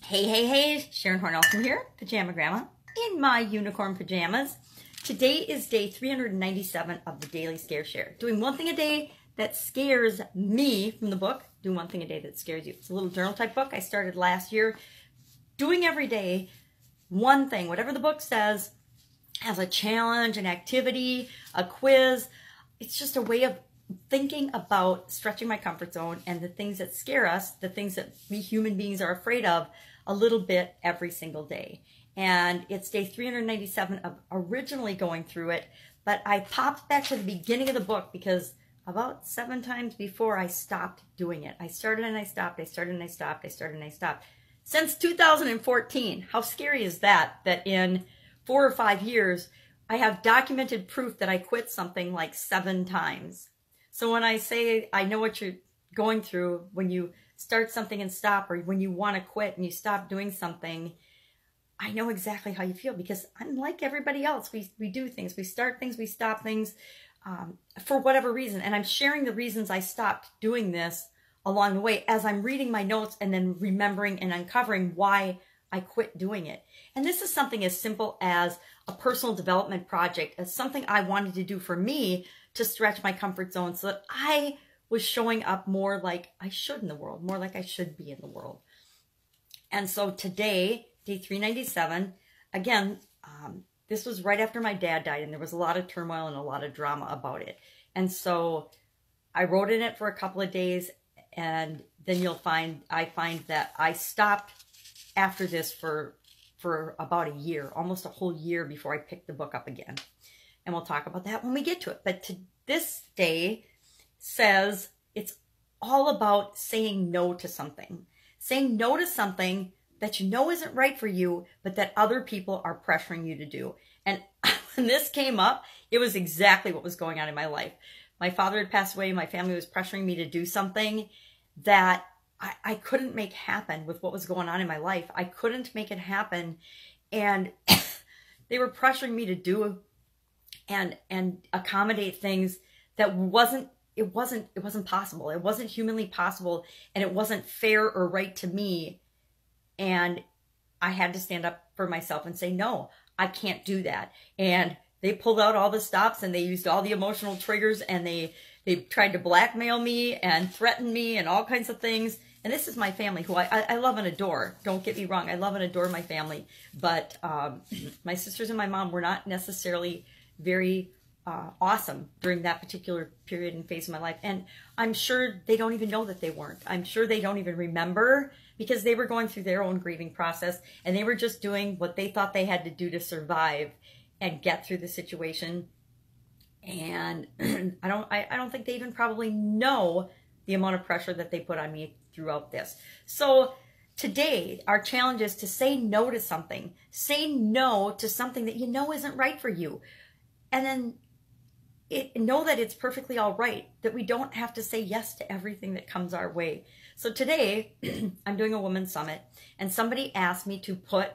Hey, hey, hey, Sharon Horne-Ellstrom here, Pajama Grandma, in my unicorn pajamas. Today is day 397 of the Daily Scare Share. Doing one thing a day that scares me from the book, do one thing a day that scares you. It's a little journal type book I started last year. Doing every day one thing, whatever the book says, as a challenge, an activity, a quiz. It's just a way of thinking about stretching my comfort zone and the things that scare us, the things that we human beings are afraid of, a little bit every single day. And it's day 397 of originally going through it, but I popped back to the beginning of the book because about 7 times before I stopped doing it. I started and I stopped, I started and I stopped, I started and I stopped. Since 2014, how scary is that? That in 4 or 5 years, I have documented proof that I quit something like 7 times. So when I say I know what you're going through when you start something and stop, or when you want to quit and you stop doing something, I know exactly how you feel because I'm like everybody else. We do things, we start things, we stop things for whatever reason. And I'm sharing the reasons I stopped doing this along the way as I'm reading my notes and then remembering and uncovering why I quit doing it. And this is something as simple as a personal development project, as something I wanted to do for me to stretch my comfort zone so that I was showing up more like I should in the world, more like I should be in the world. And so today, day 397, again, this was right after my dad died, and there was a lot of turmoil and a lot of drama about it. And so I wrote in it for a couple of days, and then I find that I stopped after this for about a year, almost a whole year before I picked the book up again. And we'll talk about that when we get to it. But this day says it's all about saying no to something. Saying no to something that you know isn't right for you, but that other people are pressuring you to do. And when this came up, it was exactly what was going on in my life. My father had passed away. My family was pressuring me to do something that I couldn't make happen with what was going on in my life. I couldn't make it happen. And they were pressuring me to do and accommodate things that wasn't possible. It wasn't humanly possible, and it wasn't fair or right to me. And I had to stand up for myself and say, no, I can't do that. And they pulled out all the stops, and they used all the emotional triggers, and they tried to blackmail me and threaten me and all kinds of things. And this is my family, who I love and adore. Don't get me wrong. I love and adore my family. But my sisters and my mom were not necessarily very awesome during that particular period and phase of my life. And I'm sure they don't even know that they weren't. I'm sure they don't even remember, because they were going through their own grieving process, and they were just doing what they thought they had to do to survive and get through the situation. And I don't think they even probably know the amount of pressure that they put on me throughout this. So today, our challenge is to say no to something. Say no to something that you know isn't right for you. And then know that it's perfectly all right, that we don't have to say yes to everything that comes our way. So today, I'm doing a women's summit, and somebody asked me to put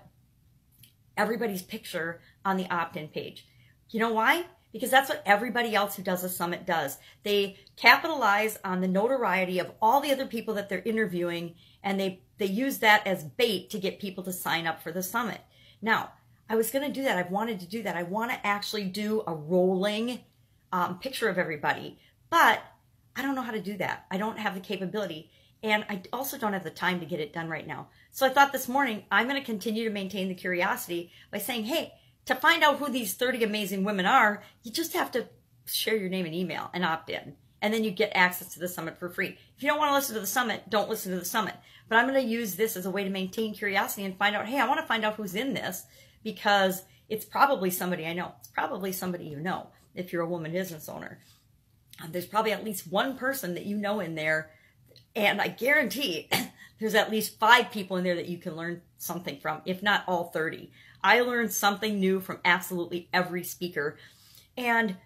everybody's picture on the opt-in page. You know why? Because that's what everybody else who does a summit does. They capitalize on the notoriety of all the other people that they're interviewing, and they use that as bait to get people to sign up for the summit. Now, I was going to do that. I've wanted to do that. I want to actually do a rolling picture of everybody, but I don't know how to do that. I don't have the capability, and I also don't have the time to get it done right now. So I thought this morning, I'm going to continue to maintain the curiosity by saying, hey, to find out who these 30 amazing women are, you just have to share your name and email and opt in. And then you get access to the summit for free. If you don't want to listen to the summit, don't listen to the summit. But I'm going to use this as a way to maintain curiosity and find out, hey, I want to find out who's in this, because it's probably somebody I know. It's probably somebody you know if you're a woman business owner. There's probably at least one person that you know in there, and I guarantee there's at least 5 people in there that you can learn something from, if not all 30. I learned something new from absolutely every speaker, and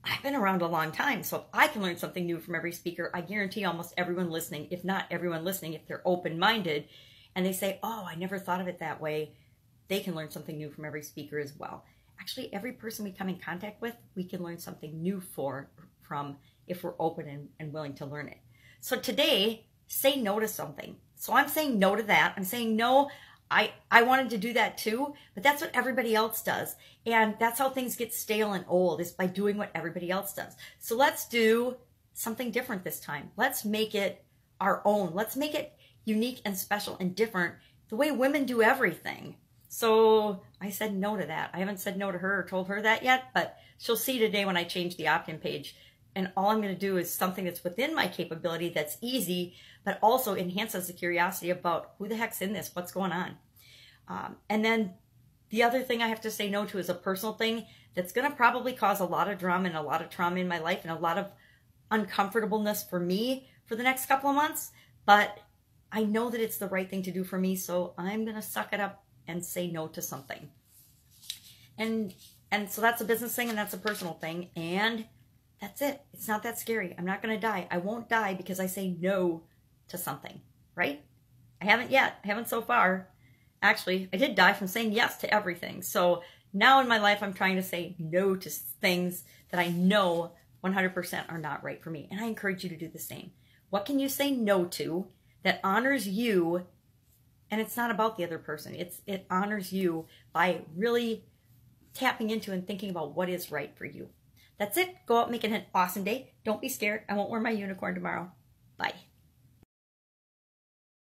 I've been around a long time, so if I can learn something new from every speaker, I guarantee almost everyone listening, if not everyone listening, if they're open-minded, and they say, oh, I never thought of it that way, they can learn something new from every speaker as well. Actually, every person we come in contact with, we can learn something new from if we're open and willing to learn it. So today, say no to something. So I'm saying no to that. I'm saying no. I wanted to do that too, but that's what everybody else does. And that's how things get stale and old, is by doing what everybody else does. So let's do something different this time. Let's make it our own. Let's make it unique and special and different, the way women do everything. So I said no to that. I haven't said no to her or told her that yet, but she'll see today when I change the opt-in page. And all I'm going to do is something that's within my capability, that's easy, but also enhances the curiosity about who the heck's in this, what's going on. And then the other thing I have to say no to is a personal thing that's going to probably cause a lot of drama and a lot of trauma in my life and a lot of uncomfortableness for me for the next couple of months. But I know that it's the right thing to do for me, so I'm going to suck it up and say no to something. And so that's a business thing and that's a personal thing. And that's it. It's not that scary. I'm not going to die. I won't die because I say no to something, right? I haven't yet. I haven't so far. Actually, I did die from saying yes to everything. So now in my life, I'm trying to say no to things that I know 100% are not right for me. And I encourage you to do the same. What can you say no to that honors you? And it's not about the other person. It honors you by really tapping into and thinking about what is right for you. That's it. Go out and make it an awesome day. Don't be scared. I won't wear my unicorn tomorrow. Bye.